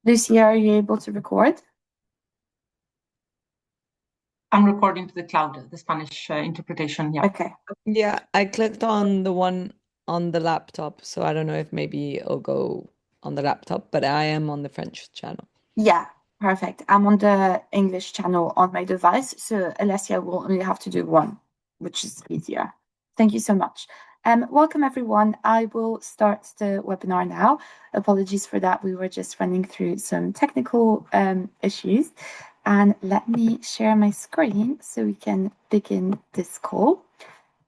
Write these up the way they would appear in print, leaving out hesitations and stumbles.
Lucia, are you able to record? I'm recording to the cloud, the Spanish interpretation. Yeah. Okay. Yeah, I clicked on the one on the laptop, so I don't know if maybe it'll go on the laptop, but I am on the French channel. Yeah, perfect. I'm on the English channel on my device, so Alessia will only have to do one, which is easier. Thank you so much. Welcome everyone. I will start the webinar now. Apologies for that. We were just running through some technical issues. And let me share my screen so we can begin this call.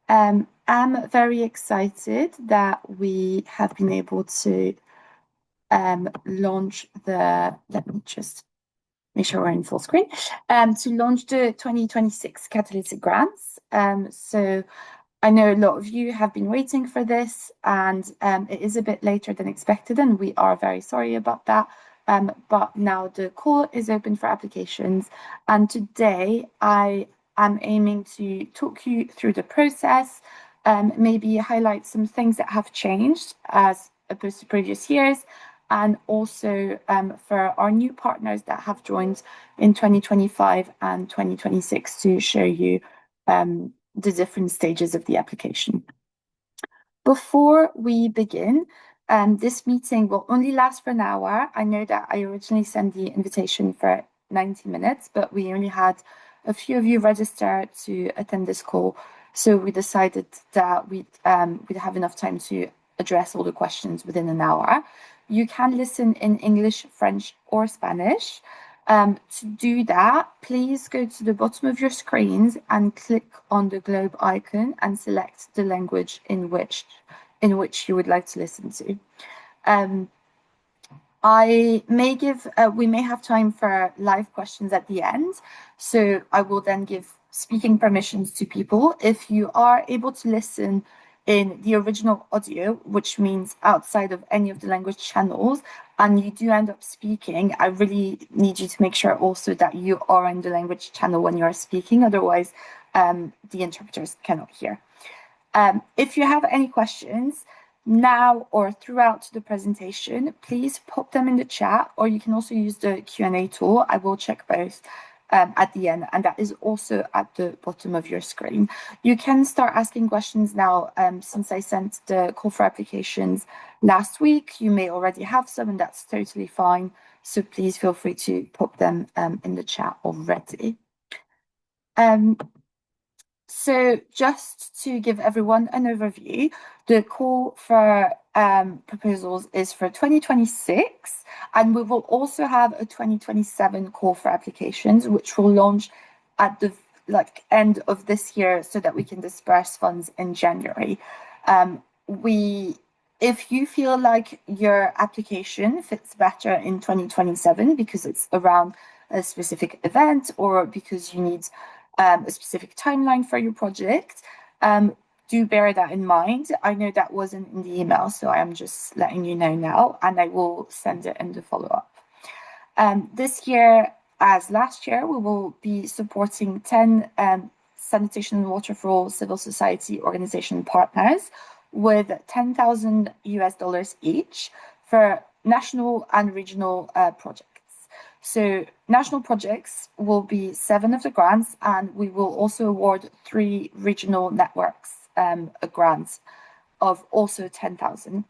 I'm very excited that we have been able to launch let me just make sure we're in full screen, to launch the 2026 Catalytic grants. So I know a lot of you have been waiting for this, and it is a bit later than expected, and we are very sorry about that. But now the call is open for applications, and today I am aiming to talk you through the process, maybe highlight some things that have changed as opposed to previous years, and also for our new partners that have joined in 2025 and 2026 to show you the different stages of the application. Before we begin, this meeting will only last for an hour. I know that I originally sent the invitation for 90 minutes, but we only had a few of you register to attend this call. So we decided that we'd have enough time to address all the questions within an hour. You can listen in English, French, or Spanish. To do that, please go to the bottom of your screens and click on the globe icon and select the language in which you would like to listen to. We may have time for live questions at the end, so I will then give speaking permissions to people. If you are able to listen in the original audio, which means outside of any of the language channels, and you do end up speaking, I really need you to make sure also that you are in the language channel when you are speaking, otherwise the interpreters cannot hear. If you have any questions now or throughout the presentation, please pop them in the chat, or you can also use the Q&A tool. I will check both at the end, and that is also at the bottom of your screen. You can start asking questions now. Since I sent the call for applications last week, you may already have some, and that's totally fine. So please feel free to pop them in the chat already. So just to give everyone an overview, the call for proposals is for 2026, and we will also have a 2027 call for applications, which will launch at the end of this year so that we can disperse funds in January. If you feel like your application fits better in 2027 because it's around a specific event or because you need a specific timeline for your project, do bear that in mind. I know that wasn't in the email, so I am just letting you know now, and I will send it in the follow-up. This year, as last year, we will be supporting 10 sanitation and water for all civil society organization partners with $10,000 each for national and regional projects. So national projects will be 7 of the grants, and we will also award 3 regional networks grants of also 10,000.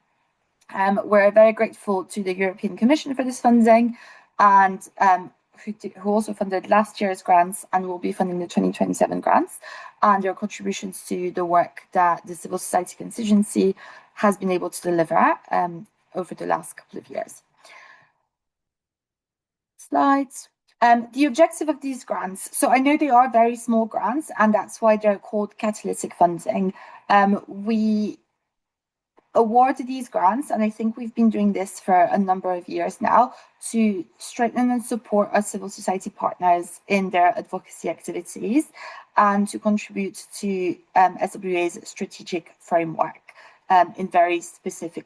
We're very grateful to the European Commission for this funding, and who also funded last year's grants and will be funding the 2027 grants, and your contributions to the work that the civil society constituency has been able to deliver over the last couple of years. Slides. The objective of these grants, so I know they are very small grants, and that's why they're called catalytic funding. We award these grants, and I think we've been doing this for a number of years now, to strengthen and support our civil society partners in their advocacy activities and to contribute to SWA's strategic framework in very specific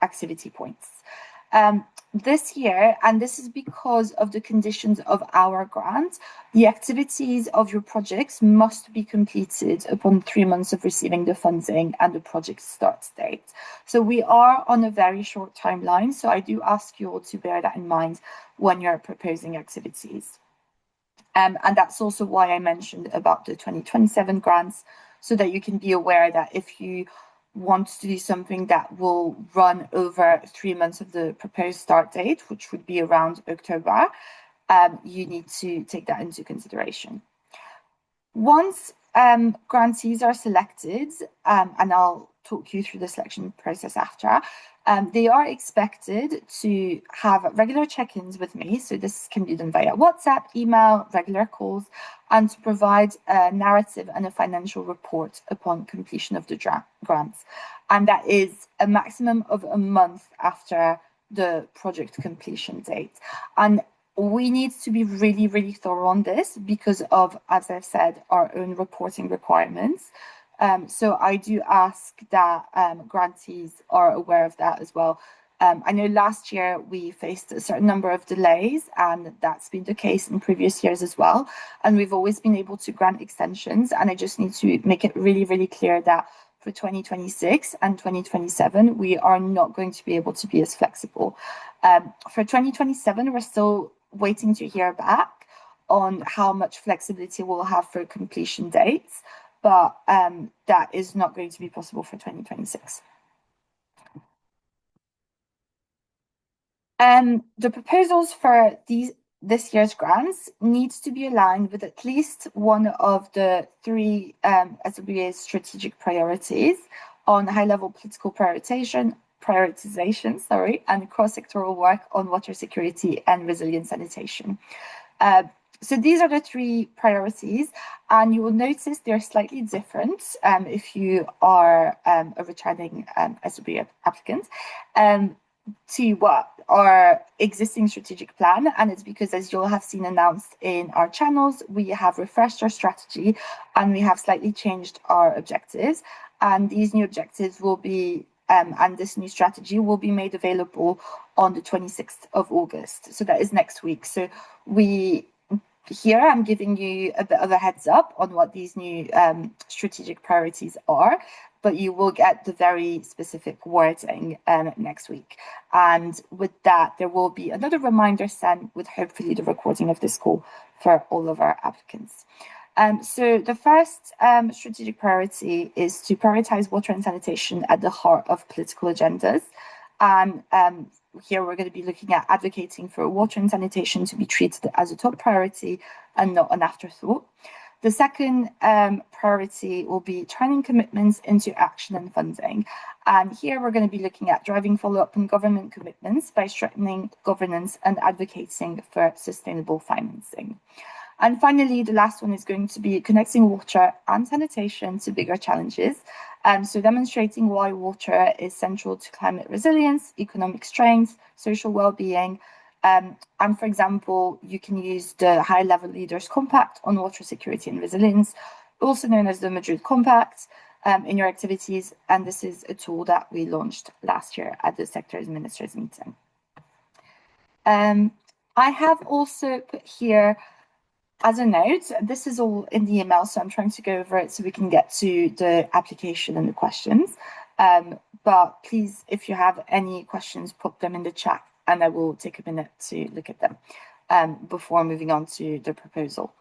activity points. This year, and this is because of the conditions of our grant, the activities of your projects must be completed upon 3 months of receiving the funding and the project start date. So we are on a very short timeline, so I do ask you all to bear that in mind when you're proposing activities. And that's also why I mentioned about the 2027 grants, so that you can be aware that if you want to do something that will run over 3 months of the proposed start date, which would be around October, you need to take that into consideration. Once grantees are selected, and I'll talk you through the selection process after, they are expected to have regular check-ins with me. So this can be done via WhatsApp, email, regular calls, and to provide a narrative and a financial report upon completion of the grants. And that is a maximum of a month after the project completion date. And we need to be really, really thorough on this because of, as I've said, our own reporting requirements. So I do ask that grantees are aware of that as well. I know last year we faced a certain number of delays, and that's been the case in previous years as well. And we've always been able to grant extensions. And I just need to make it really, really clear that for 2026 and 2027, we are not going to be able to be as flexible. For 2027, we're still waiting to hear back on how much flexibility we'll have for completion dates, but that is not going to be possible for 2026. The proposals for this year's grants needs to be aligned with at least one of the 3 SWA strategic priorities on high-level political prioritization, and cross-sectoral work on water security and resilient sanitation. So these are the 3 priorities, and you will notice they're slightly different if you are a returning SWA applicant to what our existing strategic plan. And it's because, as you'll have seen announced in our channels, we have refreshed our strategy and we have slightly changed our objectives. And these new objectives will be and this new strategy will be made available on the 26th of August. So that is next week. So here I'm giving you a bit of a heads up on what these new strategic priorities are, but you will get the very specific wording next week. And with that, there will be another reminder sent with hopefully the recording of this call for all of our applicants. So the first strategic priority is to prioritize water and sanitation at the heart of political agendas. And here we're going to be looking at advocating for water and sanitation to be treated as a top priority and not an afterthought. The second priority will be turning commitments into action and funding. And here we're going to be looking at driving follow-up on government commitments by strengthening governance and advocating for sustainable financing. And finally, the last one is going to be connecting water and sanitation to bigger challenges. So demonstrating why water is central to climate resilience, economic strength, social well-being. And for example, you can use the High-Level Leaders Compact on water security and resilience, also known as the Madrid Compact, in your activities. And this is a tool that we launched last year at the Sectors Ministers meeting. I have also put here, as a note, this is all in the email, so I'm trying to go over it so we can get to the application and the questions. But please, if you have any questions, put them in the chat and I will take a minute to look at them before moving on to the proposal.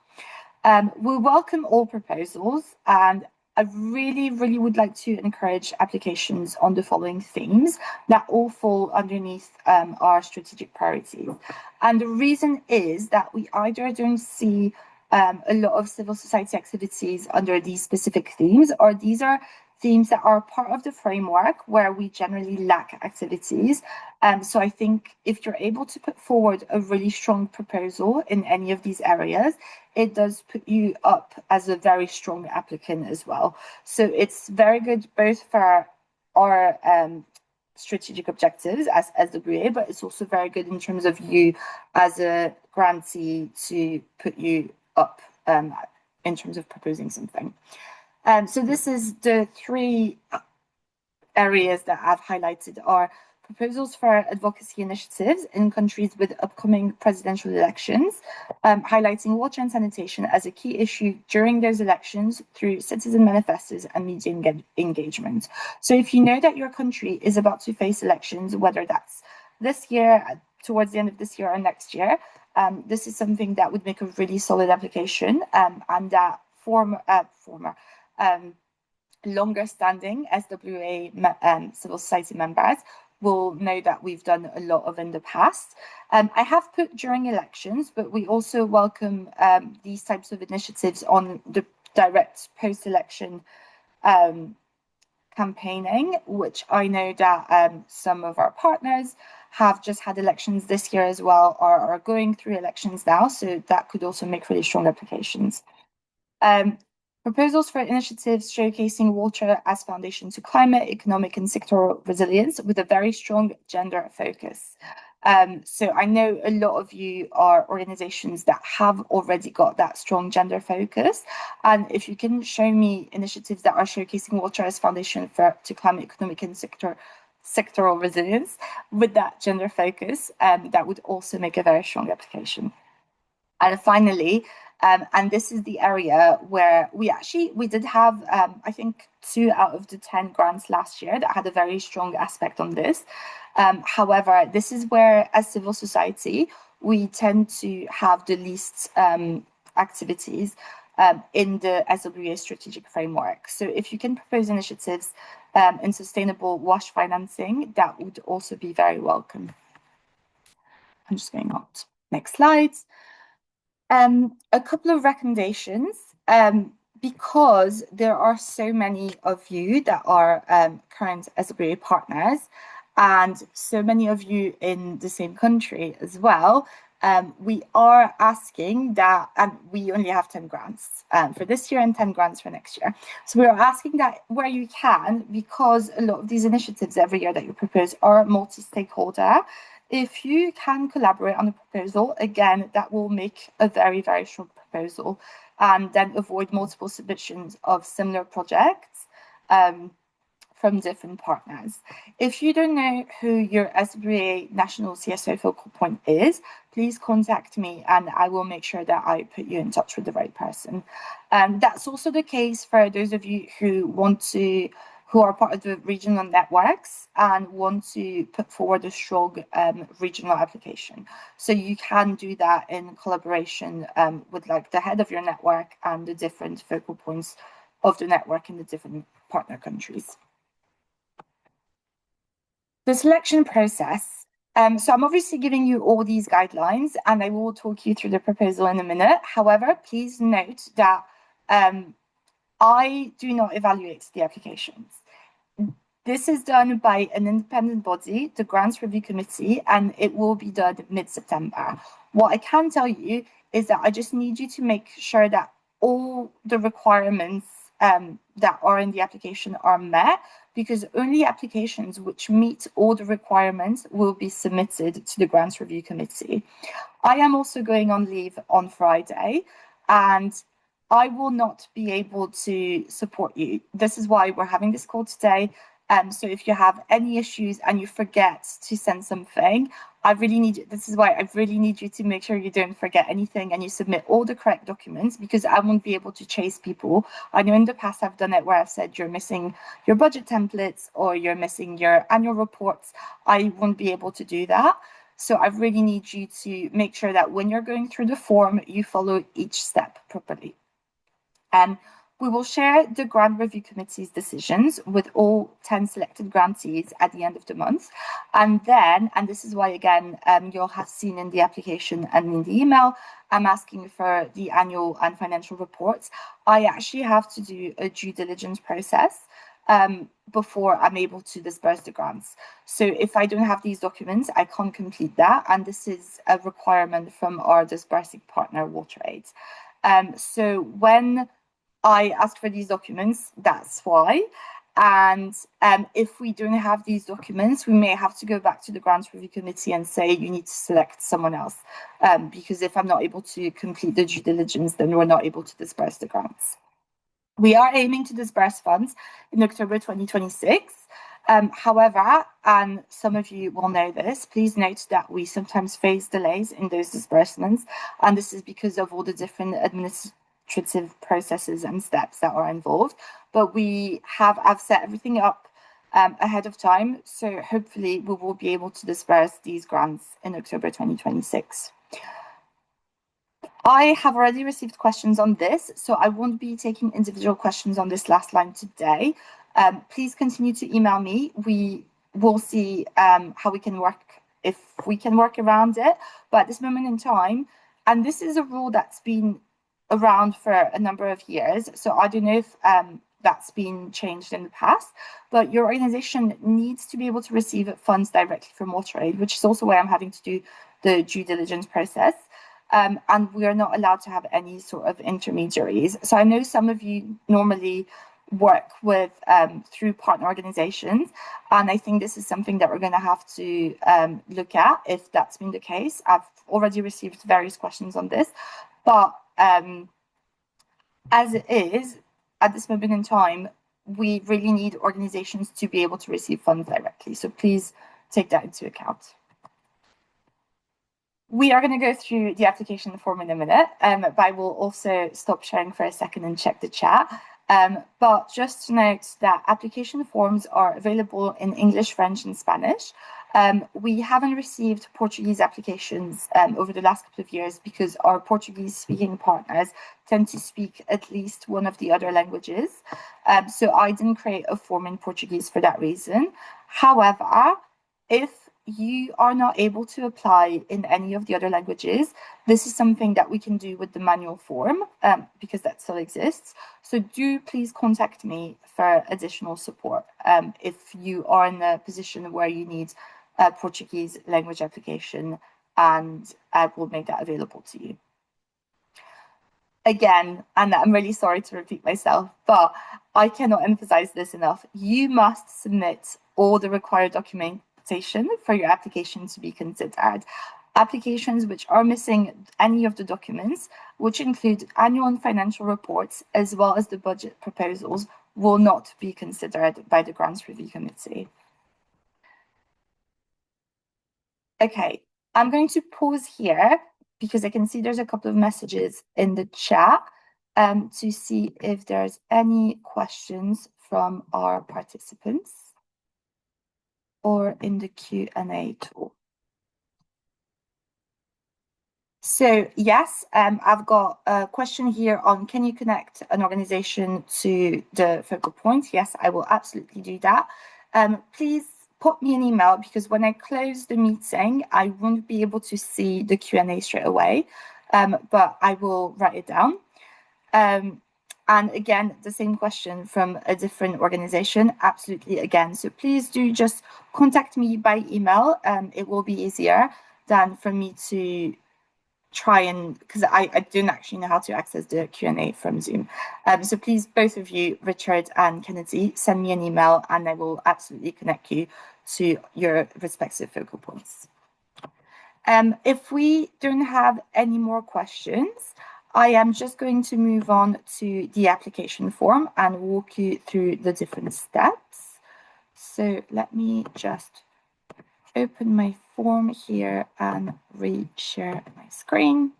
We welcome all proposals, and I really, really would like to encourage applications on the following themes that all fall underneath our strategic priorities. And the reason is that we either don't see a lot of civil society activities under these specific themes, or these are themes that are part of the framework where we generally lack activities. So I think if you're able to put forward a really strong proposal in any of these areas, it does put you up as a very strong applicant as well. So it's very good both for our strategic objectives as SWA, but it's also very good in terms of you as a grantee to put you up in terms of proposing something. So this is the 3 areas that I've highlighted are proposals for advocacy initiatives in countries with upcoming presidential elections, highlighting water and sanitation as a key issue during those elections through citizen manifestos and media engagement. So if you know that your country is about to face elections, whether that's this year, towards the end of this year or next year, this is something that would make a really solid application, and that longer-standing SWA civil society members will know that we've done a lot of in the past. I have put during elections, but we also welcome these types of initiatives on the direct post-election campaigning, which I know that some of our partners have just had elections this year as well, or are going through elections now, so that could also make really strong applications. Proposals for initiatives showcasing water as foundation to climate, economic and sectoral resilience with a very strong gender focus. So I know a lot of you are organizations that have already got that strong gender focus. And if you can show me initiatives that are showcasing water as foundation to climate, economic and sectoral resilience with that gender focus, that would also make a very strong application. And finally, and this is the area where we did have, I think, 2 out of the 10 grants last year that had a very strong aspect on this. However, this is where, as civil society, we tend to have the least activities in the SWA strategic framework. So if you can propose initiatives in sustainable WASH financing, that would also be very welcome. I'm just going on to next slides. A couple of recommendations, because there are so many of you that are current SWA partners, and so many of you in the same country as well. We are asking that, and we only have 10 grants for this year and 10 grants for next year. So we are asking that where you can, because a lot of these initiatives every year that you propose are multi-stakeholder, if you can collaborate on a proposal, again, that will make a very, very strong proposal, and then avoid multiple submissions of similar projects from different partners. If you don't know who your SWA National CSO focal point is, please contact me and I will make sure that I put you in touch with the right person. That's also the case for those of you who are part of the regional networks and want to put forward a strong regional application. So you can do that in collaboration with like the head of your network and the different focal points of the network in the different partner countries. The selection process. So I'm obviously giving you all these guidelines and I will talk you through the proposal in a minute. However, please note that I do not evaluate the applications. This is done by an independent body, the Grants Review Committee, and it will be done mid-September. What I can tell you is that I just need you to make sure that all the requirements that are in the application are met, because only applications which meet all the requirements will be submitted to the Grants Review Committee. I am also going on leave on Friday, and I will not be able to support you. This is why we're having this call today. So if you have any issues and you forget to send something, this is why I really need you to make sure you don't forget anything and you submit all the correct documents, because I won't be able to chase people. I know in the past I've done it where I've said you're missing your budget templates or you're missing your annual reports. I won't be able to do that. So I really need you to make sure that when you're going through the form, you follow each step properly. We will share the Grant Review Committee's decisions with all 10 selected grantees at the end of the month. And then, and this is why, again, you'll have seen in the application and in the email, I'm asking for the annual and financial reports. I actually have to do a due diligence process before I'm able to disperse the grants. So if I don't have these documents, I can't complete that. And this is a requirement from our dispersing partner, WaterAid. So when I ask for these documents, that's why. And if we don't have these documents, we may have to go back to the Grants Review Committee and say you need to select someone else. Because if I'm not able to complete the due diligence, then we're not able to disperse the grants. We are aiming to disperse funds in October 2026. However, and some of you will know this, please note that we sometimes face delays in those disbursements, and this is because of all the different administrative processes and steps that are involved. But I've set everything up ahead of time, so hopefully we will be able to disperse these grants in October 2026. I have already received questions on this, so I won't be taking individual questions on this last line today. Please continue to email me. We will see how we can work, if we can work around it. But at this moment in time, and this is a rule that's been around for a number of years, so I don't know if that's been changed in the past, but your organization needs to be able to receive funds directly from Water Aid, which is also why I'm having to do the due diligence process. And we are not allowed to have any sort of intermediaries. So I know some of you normally work with through partner organizations, and I think this is something that we're going to have to look at if that's been the case. I've already received various questions on this, but as it is, at this moment in time, we really need organizations to be able to receive funds directly. So please take that into account. We are going to go through the application form in a minute, but I will also stop sharing for a second and check the chat. But just to note that application forms are available in English, French, and Spanish. We haven't received Portuguese applications over the last couple of years because our Portuguese-speaking partners tend to speak at least one of the other languages. So I didn't create a form in Portuguese for that reason. However, if you are not able to apply in any of the other languages, this is something that we can do with the manual form because that still exists. So do please contact me for additional support if you are in a position where you need a Portuguese language application, and I will make that available to you. Again, and I'm really sorry to repeat myself, but I cannot emphasize this enough. You must submit all the required documentation for your application to be considered. Applications which are missing any of the documents, which include annual and financial reports, as well as the budget proposals, will not be considered by the Grants Review Committee. Okay, I'm going to pause here because I can see there's a couple of messages in the chat to see if there's any questions from our participants or in the Q&A tool. So yes, I've got a question here on, can you connect an organization to the focal point? Yes, I will absolutely do that. Please put me an email because when I close the meeting, I won't be able to see the Q&A straight away, but I will write it down. And again, the same question from a different organization, absolutely again. So please do just contact me by email. It will be easier than for me to try and, because I don't actually know how to access the Q&A from Zoom. So please, both of you, Richard and Kennedy, send me an email and I will absolutely connect you to your respective focal points. If we don't have any more questions, I am just going to move on to the application form and walk you through the different steps. So let me just open my form here and re-share my screen.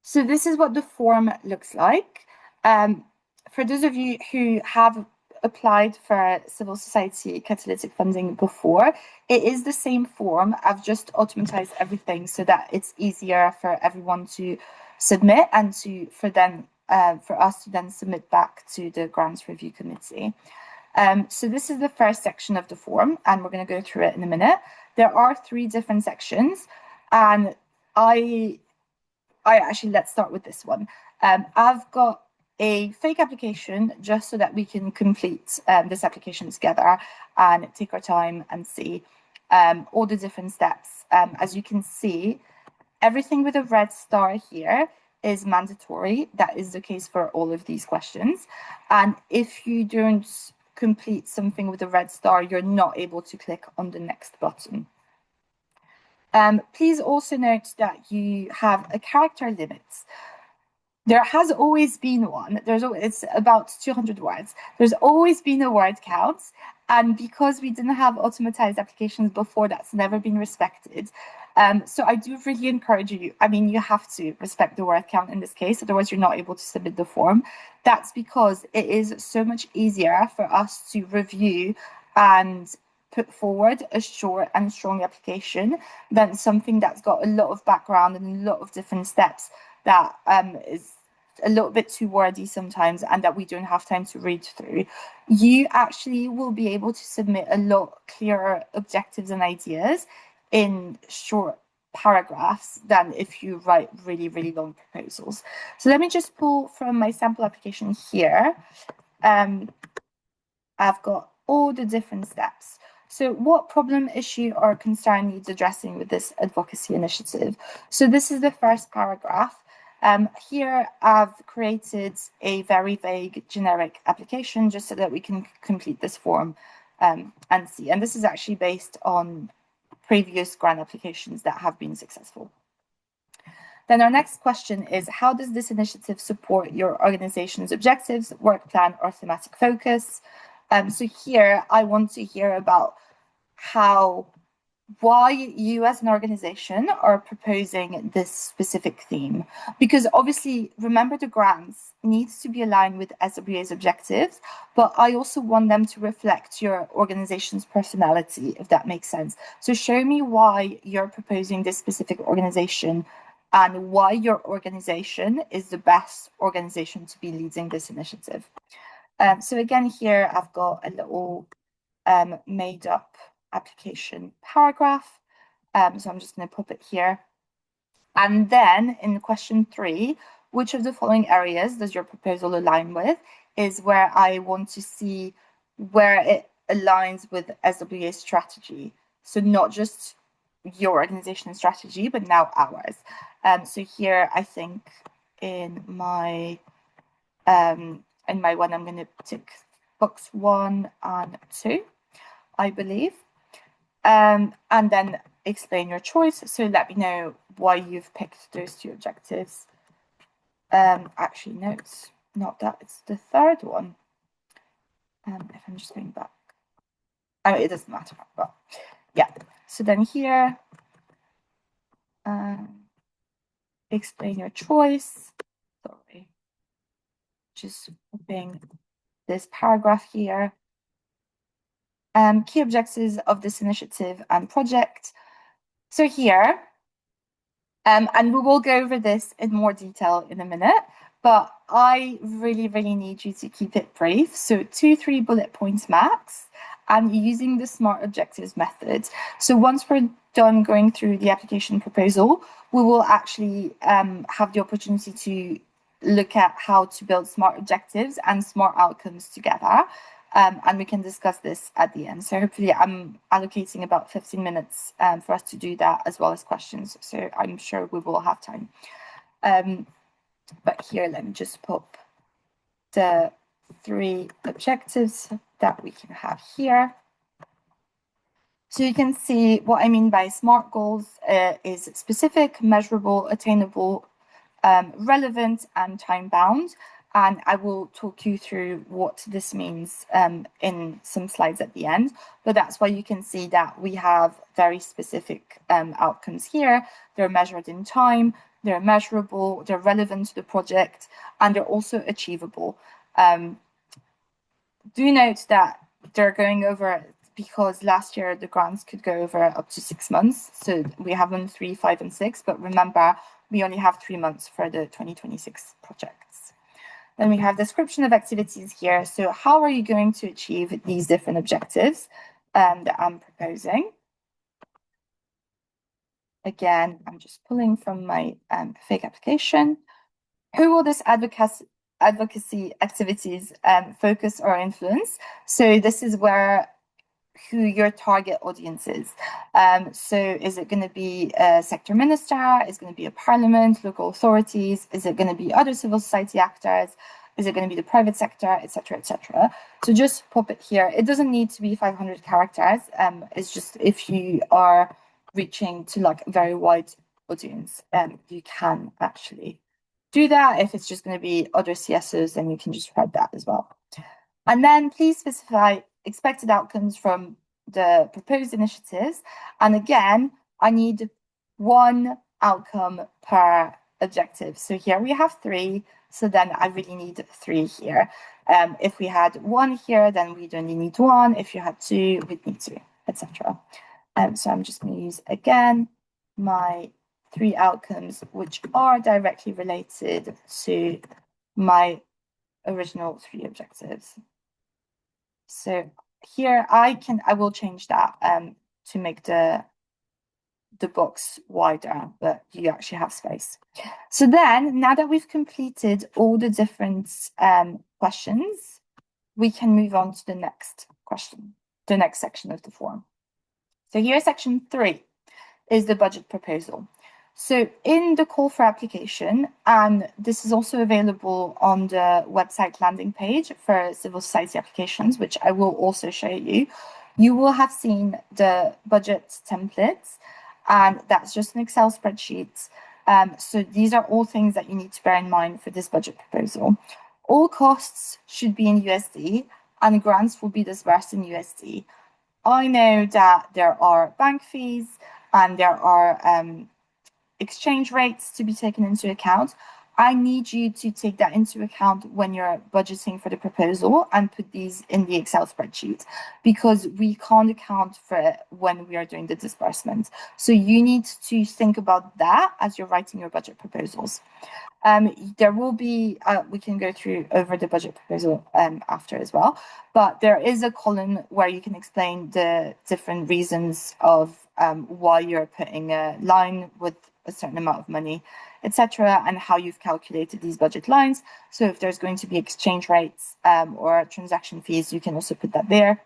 So this is what the form looks like. For those of you who have applied for civil society catalytic funding before, it is the same form. I've just automatized everything so that it's easier for everyone to submit and for us to then submit back to the Grants Review Committee. So this is the first section of the form, and we're going to go through it in a minute. There are 3 different sections, and actually, let's start with this one. I've got a fake application just so that we can complete this application together and take our time and see all the different steps. As you can see, everything with a red star here is mandatory. That is the case for all of these questions. And if you don't complete something with a red star, you're not able to click on the next button. Please also note that you have a character limit. There has always been one. It's about 200 words. There's always been a word count. And because we didn't have automatized applications before, that's never been respected. So I do really encourage you. I mean, you have to respect the word count in this case, otherwise you're not able to submit the form. That's because it is so much easier for us to review and put forward a short and strong application than something that's got a lot of background and a lot of different steps that is a little bit too wordy sometimes and that we don't have time to read through. You actually will be able to submit a lot clearer objectives and ideas in short paragraphs than if you write really, really long proposals. So let me just pull from my sample application here. I've got all the different steps. So what problem, issue, or concern needs addressing with this advocacy initiative? So this is the first paragraph. Here I've created a very vague generic application just so that we can complete this form and see. And this is actually based on previous grant applications that have been successful. Then our next question is, how does this initiative support your organization's objectives, work plan, or thematic focus? So here I want to hear about why you as an organization are proposing this specific theme. Because obviously, remember, the grants needs to be aligned with SWA's objectives, but I also want them to reflect your organization's personality, if that makes sense. So show me why you're proposing this specific organization and why your organization is the best organization to be leading this initiative. So again, here I've got a little made up application paragraph. So I'm just going to pop it here. And then in question 3, which of the following areas does your proposal align with, is where I want to see where it aligns with SWA strategy. So not just your organization's strategy, but now ours. So here I think in my one, I'm going to tick box 1 and 2, I believe. And then explain your choice. So let me know why you've picked those 2 objectives. Actually, no, it's not that. It's the third one. If I'm just going back. I mean, it doesn't matter, but yeah. So then here, explain your choice. Sorry. Just copying this paragraph here. Key objectives of this initiative and project. So here, and we will go over this in more detail in a minute, but I really, really need you to keep it brief. So 2-3 bullet points max, and using the SMART objectives method. So once we're done going through the application proposal, we will actually have the opportunity to look at how to build SMART objectives and SMART outcomes together. And we can discuss this at the end. So hopefully I'm allocating about 15 minutes for us to do that, as well as questions. So I'm sure we will have time. But here, let me just pop the 3 objectives that we can have here. So you can see what I mean by SMART goals is specific, measurable, attainable, relevant, and time-bound. And I will talk you through what this means in some slides at the end. But that's why you can see that we have very specific outcomes here. They're measured in time, they're measurable, they're relevant to the project, and they're also achievable. Do note that they're going over, because last year the grants could go over up to 6 months. So we have them 3, 5, and 6. But remember, we only have 3 months for the 2026 projects. Then we have description of activities here. So how are you going to achieve these different objectives that I'm proposing? Again, I'm just pulling from my fake application. Who will this advocacy activities focus or influence? So this is who your target audience is. So is it going to be a sector minister? Is it going to be a parliament, local authorities? Is it going to be other civil society actors? Is it going to be the private sector, etc., etc.? So just pop it here. It doesn't need to be 500 characters. It's just if you are reaching to like a very wide audience, you can actually do that. If it's just going to be other CSOs, then you can just write that as well. And then please specify expected outcomes from the proposed initiatives. And again, I need one outcome per objective. So here we have 3. So then I really need 3 here. If we had 1 here, then we'd only need 1. If you had 2, we'd need 2, etc. So I'm just going to use again my 3 outcomes, which are directly related to my original 3 objectives. So here I will change that to make the box wider, but you actually have space. So then, now that we've completed all the different questions, we can move on to the next question, the next section of the form. So here, section 3 is the budget proposal. So in the call for application, and this is also available on the website landing page for civil society applications, which I will also show you, you will have seen the budget templates, and that's just an Excel spreadsheet. So these are all things that you need to bear in mind for this budget proposal. All costs should be in USD, and grants will be disbursed in USD. I know that there are bank fees and there are exchange rates to be taken into account. I need you to take that into account when you're budgeting for the proposal and put these in the Excel spreadsheet, because we can't account for it when we are doing the disbursement. So you need to think about that as you're writing your budget proposals. There will be, we can go through over the budget proposal after as well, but there is a column where you can explain the different reasons of why you're putting a line with a certain amount of money, etc., and how you've calculated these budget lines. So if there's going to be exchange rates or transaction fees, you can also put that there.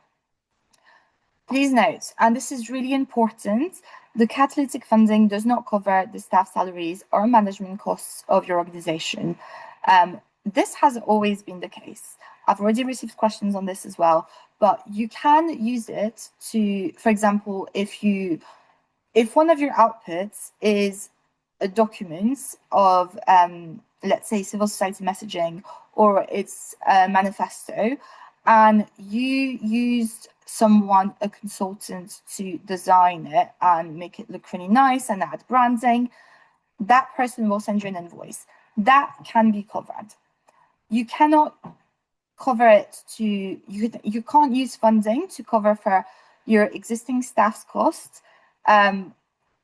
Please note, and this is really important, the catalytic funding does not cover the staff salaries or management costs of your organization. This has always been the case. I've already received questions on this as well, but you can use it to, for example, if one of your outputs is a document of, let's say, civil society messaging, or it's a manifesto, and you used a consultant to design it and make it look really nice and add branding, that person will send you an invoice. That can be covered. You cannot cover it to, you can't use funding to cover for your existing staff's costs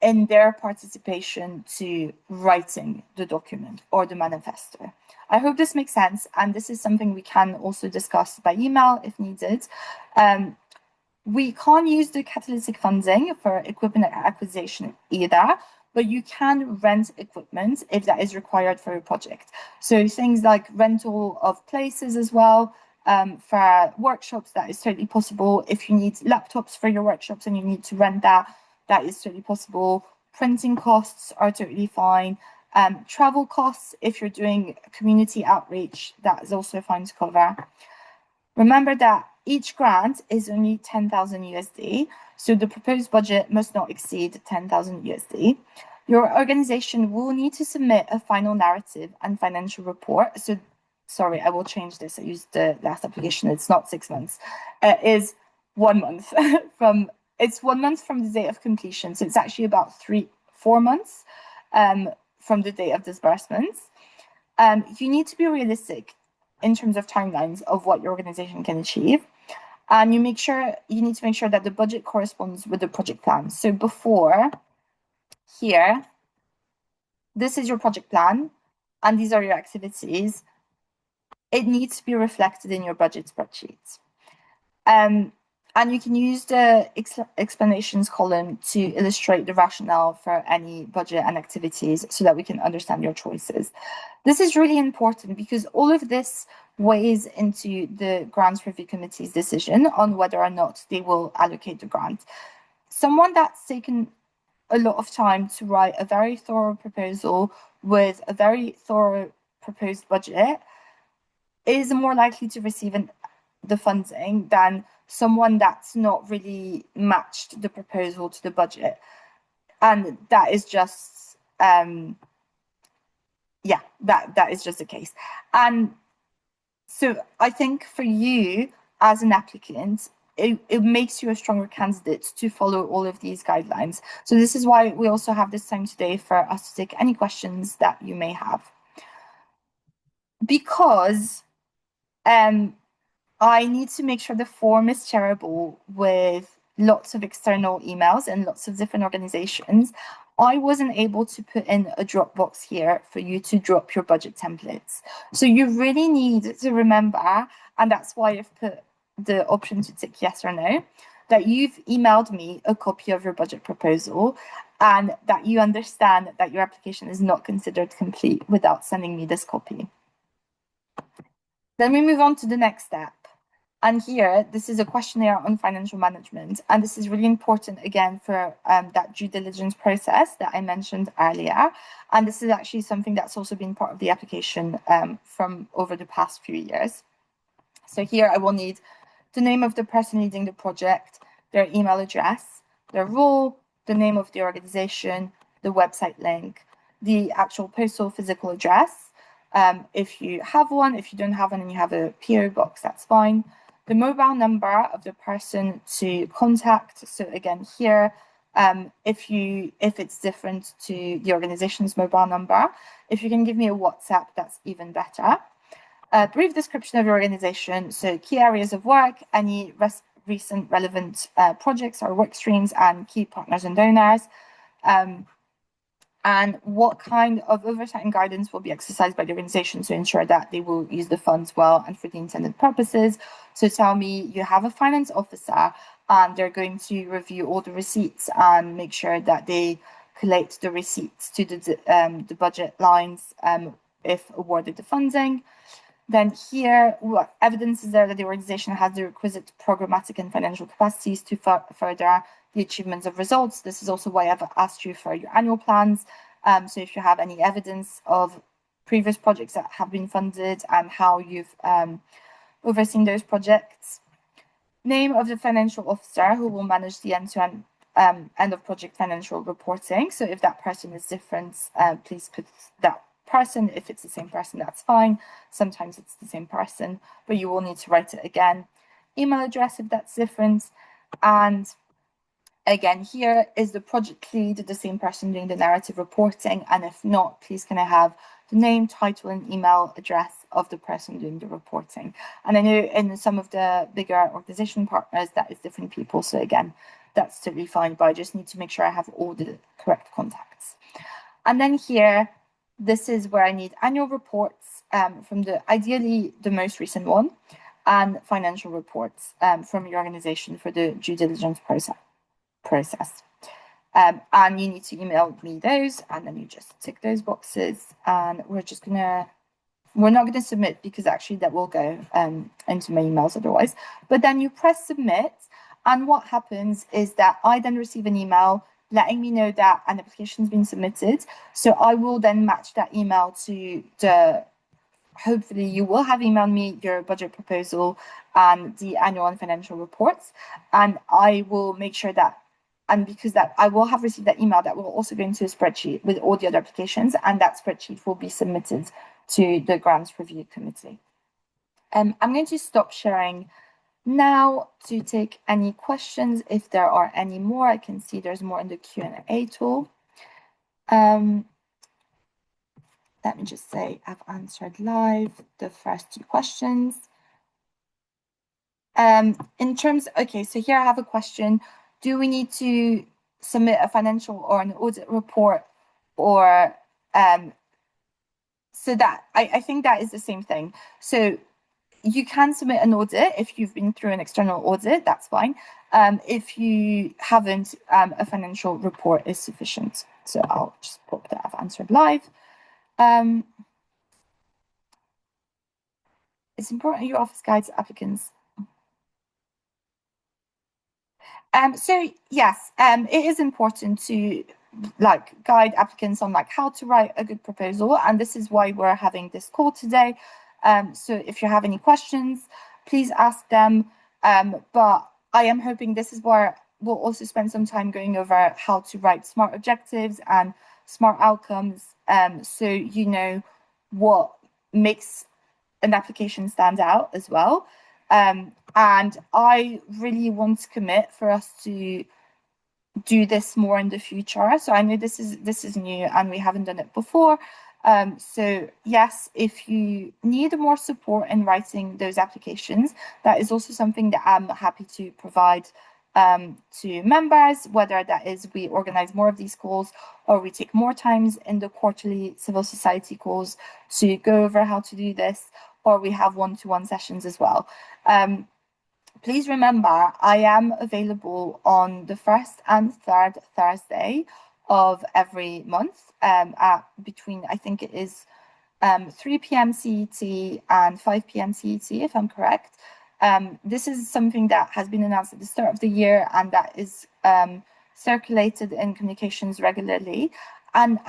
in their participation to writing the document or the manifesto. I hope this makes sense, and this is something we can also discuss by email if needed. We can't use the catalytic funding for equipment acquisition either, but you can rent equipment if that is required for your project. So things like rental of places as well. For workshops, that is totally possible. If you need laptops for your workshops and you need to rent that, that is totally possible. Printing costs are totally fine. Travel costs, if you're doing community outreach, that is also fine to cover. Remember that each grant is only 10,000 USD, so the proposed budget must not exceed 10,000 USD. Your organization will need to submit a final narrative and financial report. So, sorry, I will change this. I used the last application. It's not 6 months. It is 1 month it's 1 month from the date of completion. So it's actually about 4 months from the date of disbursements. You need to be realistic in terms of timelines of what your organization can achieve. And you need to make sure that the budget corresponds with the project plan. So before here, this is your project plan, and these are your activities. It needs to be reflected in your budget spreadsheet. And you can use the explanations column to illustrate the rationale for any budget and activities so that we can understand your choices. This is really important because all of this weighs into the grants review committee's decision on whether or not they will allocate the grant. Someone that's taken a lot of time to write a very thorough proposal with a very thorough proposed budget is more likely to receive the funding than someone that's not really matched the proposal to the budget. And that is just yeah, that is just the case. And so I think for you as an applicant, it makes you a stronger candidate to follow all of these guidelines. So this is why we also have this time today for us to take any questions that you may have. Because I need to make sure the form is shareable with lots of external emails and lots of different organizations. I wasn't able to put in a Dropbox here for you to drop your budget templates. So you really need to remember, and that's why I've put the option to tick yes or no, that you've emailed me a copy of your budget proposal and that you understand that your application is not considered complete without sending me this copy. Then we move on to the next step. And here, this is a questionnaire on financial management. And this is really important, again, for that due diligence process that I mentioned earlier. And this is actually something that's also been part of the application from over the past few years. So here I will need the name of the person leading the project, their email address, their role, the name of the organization, the website link, the actual postal physical address. If you have one, if you don't have one and you have a PO box, that's fine. The mobile number of the person to contact. So again, here, if it's different to the organization's mobile number, if you can give me a WhatsApp, that's even better. A brief description of your organization, so key areas of work, any recent relevant projects or work streams, and key partners and donors. And what kind of oversight and guidance will be exercised by the organization to ensure that they will use the funds well and for the intended purposes. So tell me you have a finance officer and they're going to review all the receipts and make sure that they collate the receipts to the budget lines if awarded the funding. Then here, what evidence is there that the organization has the requisite programmatic and financial capacities to further the achievements of results? This is also why I've asked you for your annual plans. So if you have any evidence of previous projects that have been funded and how you've overseen those projects. Name of the financial officer who will manage the end-to-end end of project financial reporting. So if that person is different, please put that person. If it's the same person, that's fine. Sometimes it's the same person, but you will need to write it again. Email address if that's different. And again, here is the project lead, the same person doing the narrative reporting. And if not, please can I have the name, title, and email address of the person doing the reporting. And I know in some of the bigger organization partners, that is different people. So again, that's totally fine, but I just need to make sure I have all the correct contacts. And then here, this is where I need annual reports from ideally the most recent one, and financial reports from your organization for the due diligence process. And you need to email me those, and then you just tick those boxes, and we're not gonna submit because actually that will go into my emails otherwise. But then you press submit, and what happens is that I then receive an email letting me know that an application's been submitted. So I will then match that email to hopefully you will have emailed me your budget proposal and the annual and financial reports. And I will make sure that, and because that I will have received that email, that will also go into a spreadsheet with all the other applications, and that spreadsheet will be submitted to the grants review committee. I'm going to stop sharing now to take any questions. If there are any more, I can see there's more in the Q&A tool. Let me just say I've answered live the first 2 questions. In terms, okay, so here I have a question. Do we need to submit a financial or an audit report, or so that I think that is the same thing. So you can submit an audit if you've been through an external audit, that's fine. If you haven't, a financial report is sufficient. So I'll just pop that I've answered live. It's important your office guides applicants. So yes, it is important to guide applicants on how to write a good proposal, and this is why we're having this call today. So if you have any questions, please ask them. But I am hoping this is where we'll also spend some time going over how to write SMART objectives and SMART outcomes, so you know what makes an application stand out as well. And I really want to commit for us to do this more in the future. So I know this is new and we haven't done it before. So yes, if you need more support in writing those applications, that is also something that I'm happy to provide to members, whether that is we organize more of these calls or we take more times in the quarterly civil society calls to go over how to do this, or we have one-to-one sessions as well. Please remember, I am available on the first and third Thursday of every month at between, I think it is 3 p.m. CET and 5 p.m. CET, if I'm correct. This is something that has been announced at the start of the year and that is circulated in communications regularly. And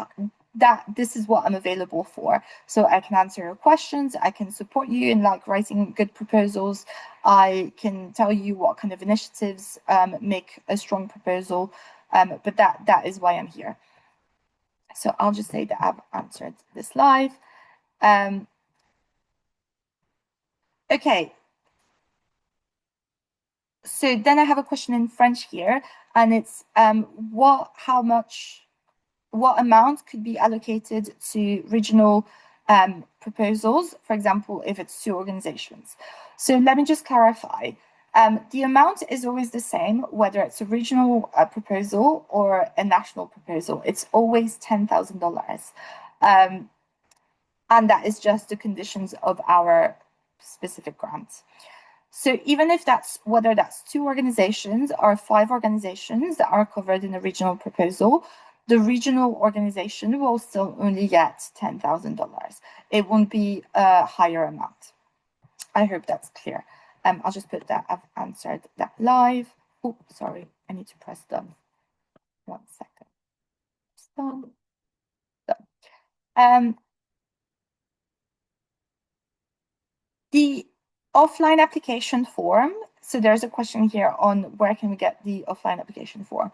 that this is what I'm available for. So I can answer your questions, I can support you in like writing good proposals, I can tell you what kind of initiatives make a strong proposal, but that is why I'm here. So I'll just say that I've answered this live. Okay. So then I have a question in French here, and it's what amount could be allocated to regional proposals, for example, if it's 2 organizations. So let me just clarify. The amount is always the same, whether it's a regional proposal or a national proposal. It's always $10,000. And that is just the conditions of our specific grant. So even if whether that's 2 organizations or 5 organizations that are covered in a regional proposal, the regional organization will still only get $10,000. It won't be a higher amount. I hope that's clear. I'll just put that I've answered that live. Oh, sorry, I need to press done. 1 second. Done. Done. The offline application form. So there's a question here on where can we get the offline application form.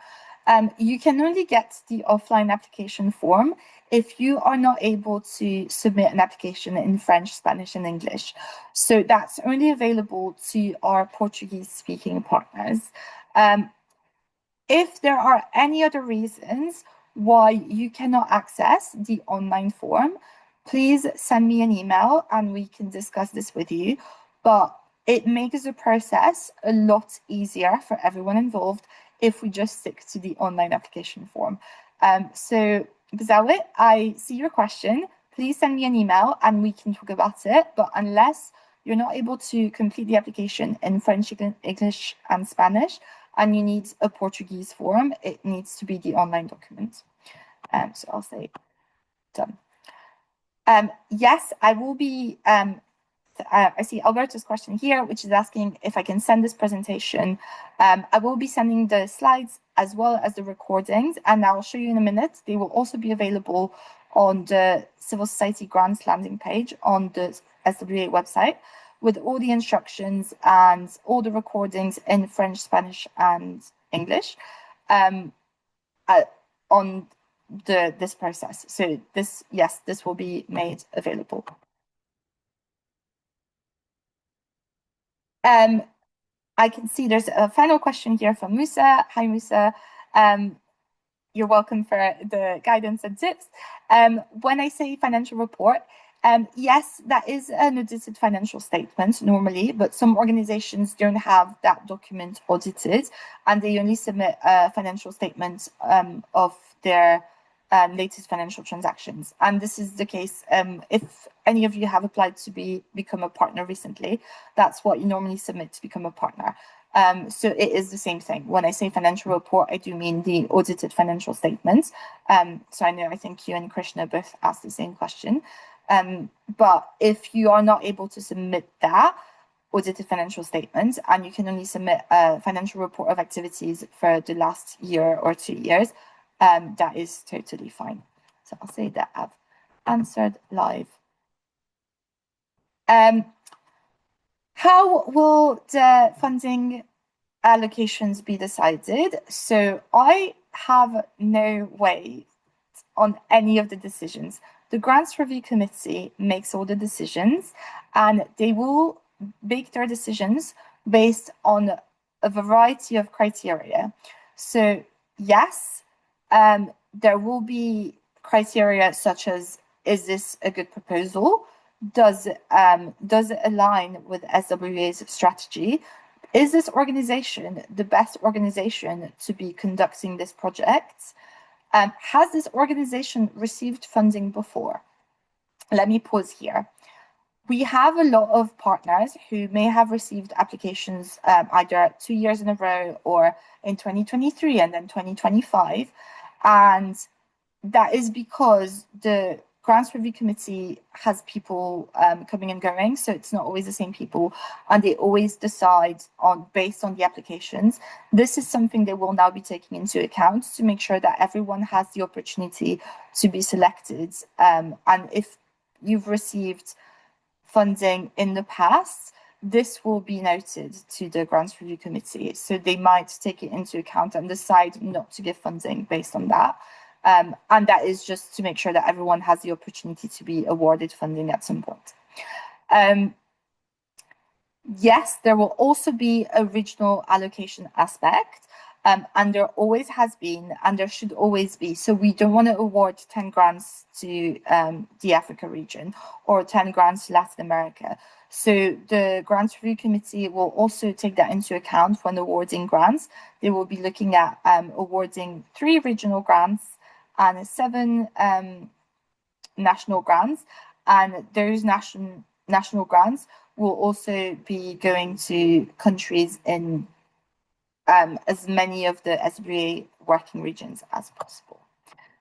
You can only get the offline application form if you are not able to submit an application in French, Spanish, and English. So that's only available to our Portuguese-speaking partners. If there are any other reasons why you cannot access the online form, please send me an email and we can discuss this with you. But it makes the process a lot easier for everyone involved if we just stick to the online application form. So, Zawit, I see your question. Please send me an email and we can talk about it. But unless you're not able to complete the application in French, English, and Spanish, and you need a Portuguese form, it needs to be the online document. So I'll say done. Yes, I will be, I see Alberto's question here, which is asking if I can send this presentation. I will be sending the slides as well as the recordings, and I'll show you in a minute. They will also be available on the Civil Society Grants landing page on the SWA website, with all the instructions and all the recordings in French, Spanish, and English on this process. So this will be made available. I can see there's a final question here from Musa. Hi, Musa. You're welcome for the guidance and tips. When I say financial report, yes, that is an audited financial statement normally, but some organizations don't have that document audited and they only submit a financial statement of their latest financial transactions. And this is the case if any of you have applied to become a partner recently, that's what you normally submit to become a partner. So it is the same thing. When I say financial report, I do mean the audited financial statements. So I think you and Krishna both asked the same question. But if you are not able to submit that audited financial statement and you can only submit a financial report of activities for the last year or 2 years, that is totally fine. So I'll say that I've answered live. How will the funding allocations be decided? So I have no way on any of the decisions. The Grants Review Committee makes all the decisions, and they will make their decisions based on a variety of criteria. So yes, there will be criteria such as, is this a good proposal? Does it align with SWA's strategy? Is this organization the best organization to be conducting this project? Has this organization received funding before? Let me pause here. We have a lot of partners who may have received applications either 2 years in a row or in 2023 and then 2025. And that is because the Grants Review Committee has people coming and going, so it's not always the same people, and they always decide based on the applications. This is something they will now be taking into account to make sure that everyone has the opportunity to be selected. And if you've received funding in the past, this will be noted to the Grants Review Committee. So they might take it into account and decide not to give funding based on that. And that is just to make sure that everyone has the opportunity to be awarded funding at some point. Yes, there will also be a regional allocation aspect, and there always has been, and there should always be. So we don't want to award 10 grants to the Africa region or 10 grants to Latin America. So the Grants Review Committee will also take that into account when awarding grants. They will be looking at awarding 3 regional grants and 7 national grants, and those national grants will also be going to countries in as many of the SWA working regions as possible.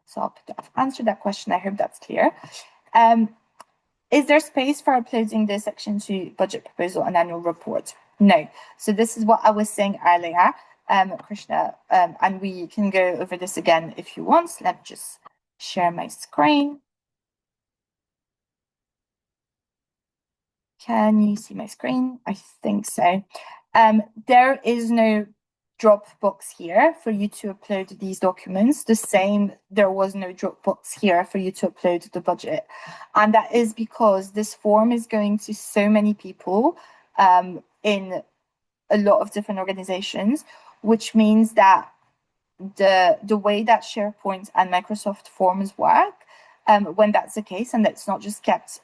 So I've answered that question. I hope that's clear. Is there space for uploading the Section 2 budget proposal and annual report? No. So this is what I was saying earlier, Krishna, and we can go over this again if you want. So let me just share my screen. Can you see my screen? I think so. There is no Dropbox here for you to upload these documents. The same, there was no Dropbox here for you to upload the budget. And that is because this form is going to so many people in a lot of different organizations, which means that the way that SharePoint and Microsoft Forms work, when that's the case, and that's not just kept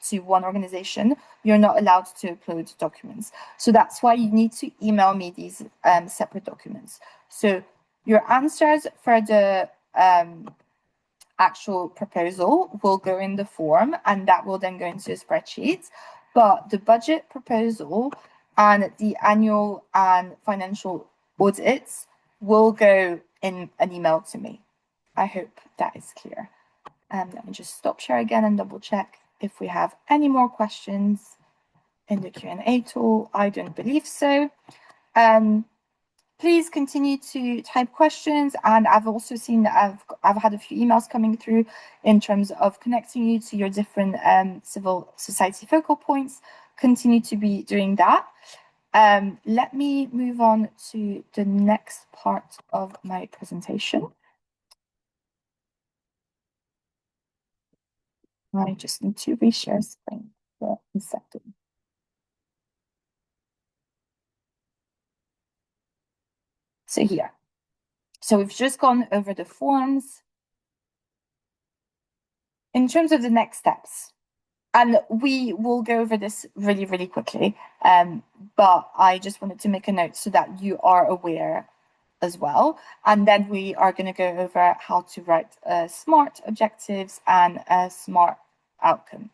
to one organization, you're not allowed to upload documents. So that's why you need to email me these separate documents. So your answers for the actual proposal will go in the form, and that will then go into a spreadsheet. But the budget proposal and the annual and financial audits will go in an email to me. I hope that is clear. Let me just stop share again and double check if we have any more questions in the Q&A tool. I don't believe so. Please continue to type questions, and I've also seen that I've had a few emails coming through in terms of connecting you to your different civil society focal points. Continue to be doing that. Let me move on to the next part of my presentation. I just need to reshare screen for a second. So here. So we've just gone over the forms. In terms of the next steps, and we will go over this really, really quickly, but I just wanted to make a note so that you are aware as well. And then we are going to go over how to write SMART objectives and a SMART outcome.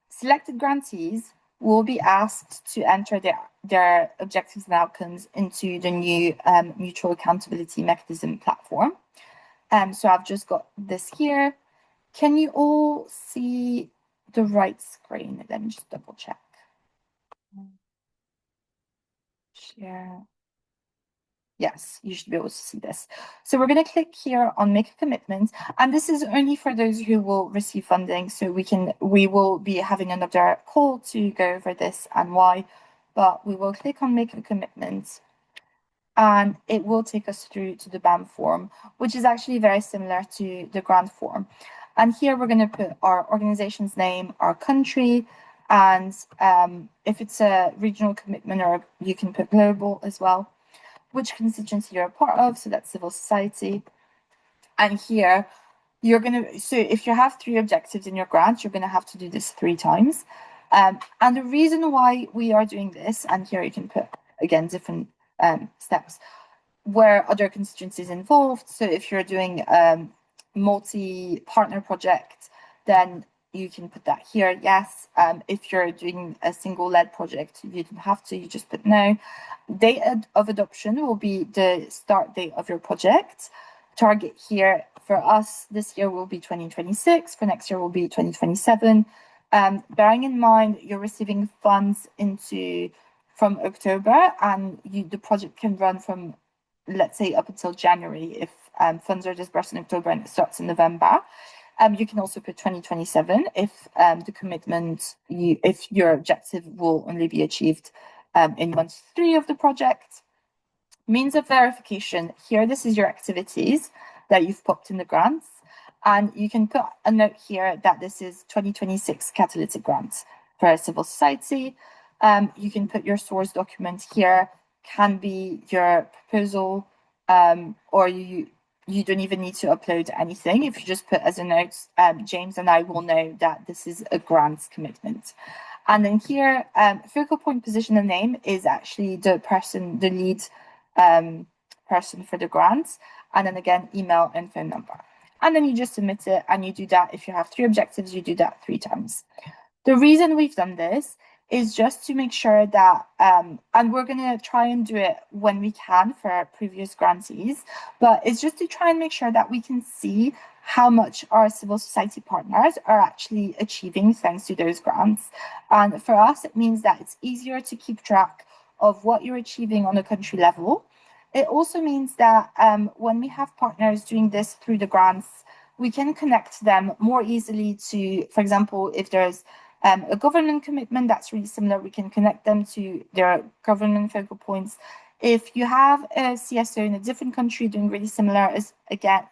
Selected grantees will be asked to enter their objectives and outcomes into the new mutual accountability mechanism platform. So I've just got this here. Can you all see the right screen? Let me just double check. Share. Yes, you should be able to see this. So we're going to click here on make a commitment, and this is only for those who will receive funding. So we will be having another call to go over this and why, but we will click on make a commitment. and it will take us through to the BAM form, which is actually very similar to the grant form. And here we're going to put our organization's name, our country, and if it's a regional commitment, or you can put global as well, which constituency you're a part of, so that's civil society. And here you're going to, so if you have 3 objectives in your grant, you're going to have to do this 3 times. And the reason why we are doing this, and here you can put, again, different steps where other constituencies involved. So if you're doing multi-partner project, then you can put that here, yes. If you're doing a single-led project, you don't have to, you just put no. Date of adoption will be the start date of your project. Target here for us this year will be 2026, for next year will be 2027. Bearing in mind you're receiving funds from October, and the project can run from, let's say, up until January if funds are disbursed in October and it starts in November. You can also put 2027 if the commitment, if your objective will only be achieved in month 3 of the project. Means of verification, here this is your activities that you've popped in the grants, and you can put a note here that this is 2026 Catalytic grants for a civil society. You can put your source document here, can be your proposal, or you don't even need to upload anything. If you just put as a note, James and I will know that this is a grants commitment. And then here, focal point position and name is actually the lead person for the grants. And then again, email and phone number. And then you just submit it, and you do that. If you have 3 objectives, you do that 3 times. The reason we've done this is just to make sure that, and we're going to try and do it when we can for our previous grantees, but it's just to try and make sure that we can see how much our civil society partners are actually achieving thanks to those grants. And for us, it means that it's easier to keep track of what you're achieving on a country level. It also means that when we have partners doing this through the grants, we can connect them more easily to, for example, if there's a government commitment that's really similar, we can connect them to their government focal points. If you have a CSO in a different country doing really similar,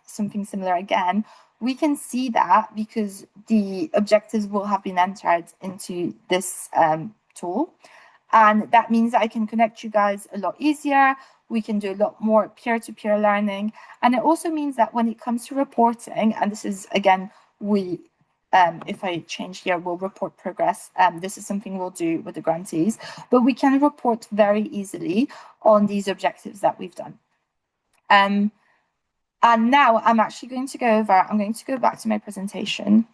something similar again, we can see that because the objectives will have been entered into this tool. And that means that I can connect you guys a lot easier. We can do a lot more peer-to-peer learning. And it also means that when it comes to reporting, and this is, again, if I change here, we'll report progress. This is something we'll do with the grantees, but we can report very easily on these objectives that we've done. And now I'm actually going to I'm going to go back to my presentation,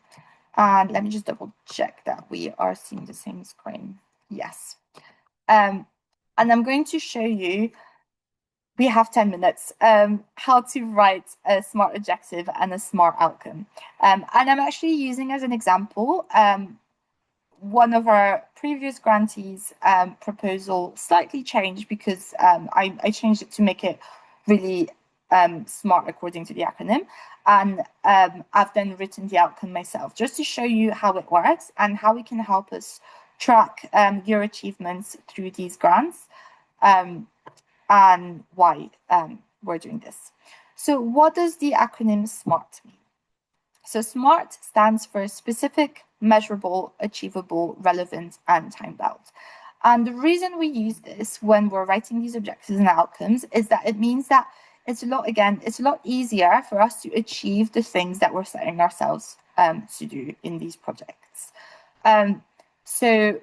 and let me just double check that we are seeing the same screen. Yes. And I'm going to show you, we have 10 minutes, how to write a SMART objective and a SMART outcome. And I'm actually using as an example, one of our previous grantees proposal slightly changed because I changed it to make it really SMART according to the acronym. And I've then written the outcome myself, just to show you how it works and how it can help us track your achievements through these grants. And why we're doing this. So what does the acronym SMART mean? So SMART stands for specific, measurable, achievable, relevant, and time-bound. And the reason we use this when we're writing these objectives and outcomes is that it means that it's a lot easier for us to achieve the things that we're setting ourselves to do in these projects. So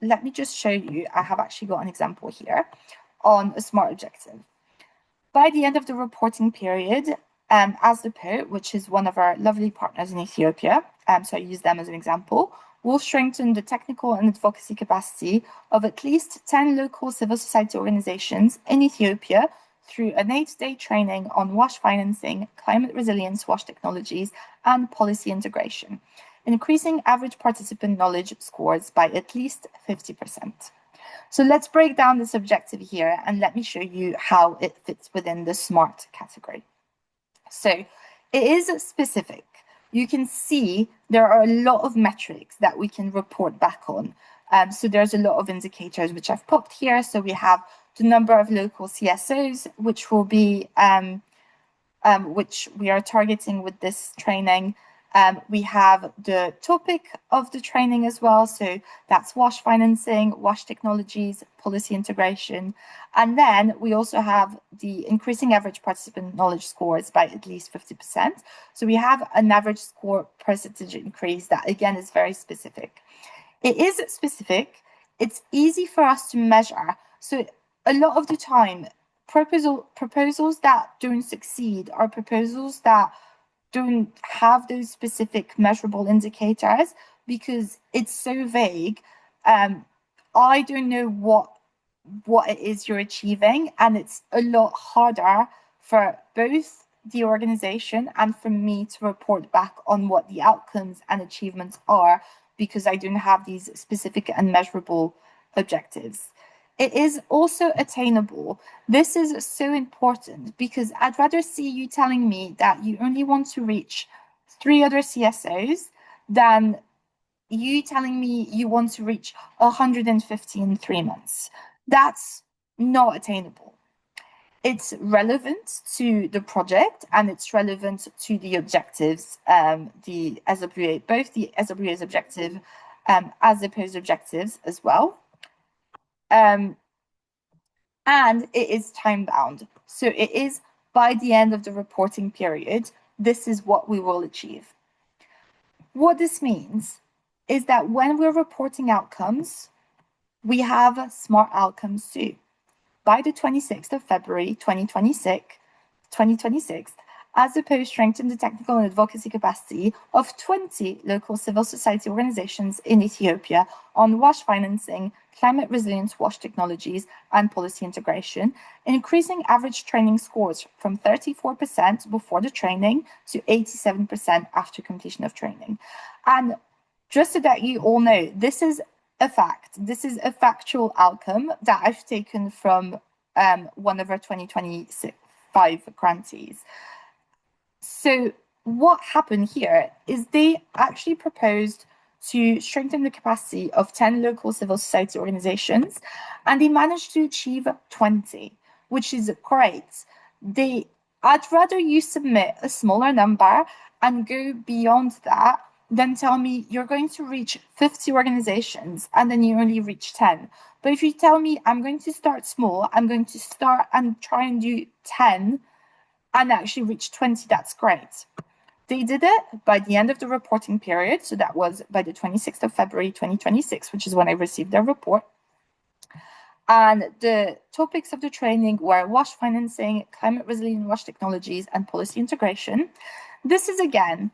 let me just show you, I have actually got an example here on a SMART objective. By the end of the reporting period, as the PO, which is one of our lovely partners in Ethiopia, so I use them as an example, will strengthen the technical and advocacy capacity of at least 10 local civil society organizations in Ethiopia through an 8-day training on WASH financing, climate resilience, WASH technologies, and policy integration, increasing average participant knowledge scores by at least 50%. So let's break down this objective here, and let me show you how it fits within the SMART category. So it is specific. You can see there are a lot of metrics that we can report back on. So there's a lot of indicators which I've popped here. So we have the number of local CSOs, which will be which we are targeting with this training. We have the topic of the training as well. So that's WASH financing, WASH technologies, policy integration. And then we also have the increasing average participant knowledge scores by at least 50%. So we have an average score percentage increase that, again, is very specific. It is specific. It's easy for us to measure. So a lot of the time, proposals that don't succeed are proposals that don't have those specific measurable indicators because it's so vague. I don't know what it is you're achieving, and it's a lot harder for both the organization and for me to report back on what the outcomes and achievements are because I don't have these specific and measurable objectives. It is also attainable. This is so important because I'd rather see you telling me that you only want to reach 3 other CSOs than you telling me you want to reach 150 in 3 months. That's not attainable. It's relevant to the project and it's relevant to the objectives, the SWA, both the SWA's objective as opposed objectives as well. And it is time bound. So it is by the end of the reporting period, this is what we will achieve. What this means is that when we're reporting outcomes, we have SMART outcomes too. By the 26th of February, 2026, as opposed strengthen the technical and advocacy capacity of 20 local civil society organizations in Ethiopia on WASH financing, climate resilience WASH technologies, and policy integration, increasing average training scores from 34% before the training to 87% after completion of training. And just so that you all know, this is a fact. This is a factual outcome that I've taken from one of our 2025 grantees. So what happened here is they actually proposed to strengthen the capacity of 10 local civil society organizations, and they managed to achieve 20, which is great. I'd rather you submit a smaller number and go beyond that than tell me you're going to reach 50 organizations and then you only reach 10. But if you tell me I'm going to start small, I'm going to start and try and do 10 and actually reach 20, that's great. They did it by the end of the reporting period. So that was by the 26th of February, 2026, which is when I received their report. And the topics of the training were WASH financing, climate resilient WASH technologies, and policy integration. This is, again,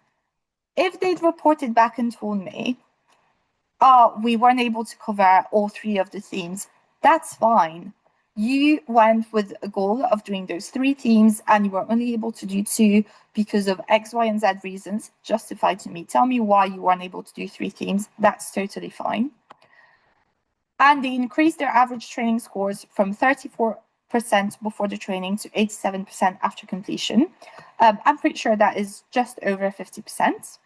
if they'd reported back and told me, we weren't able to cover all 3 of the themes, that's fine. You went with a goal of doing those 3 themes and you were only able to do 2 because of X, Y, and Z reasons, justified to me. Tell me why you weren't able to do 3 themes. That's totally fine. And they increased their average training scores from 34% before the training to 87% after completion. I'm pretty sure that is just over 50%.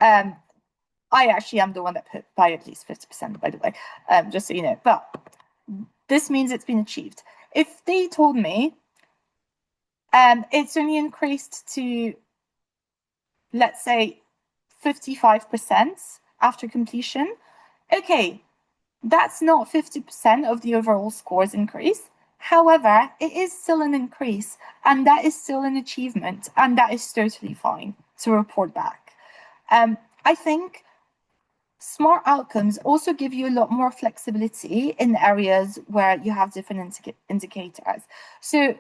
I actually am the one that put by at least 50%, by the way, just so you know. But this means it's been achieved. If they told me it's only increased to, let's say, 55% after completion, okay, that's not 50% of the overall scores increase. However, it is still an increase, and that is still an achievement, and that is totally fine to report back. I think SMART outcomes also give you a lot more flexibility in areas where you have different indicators. So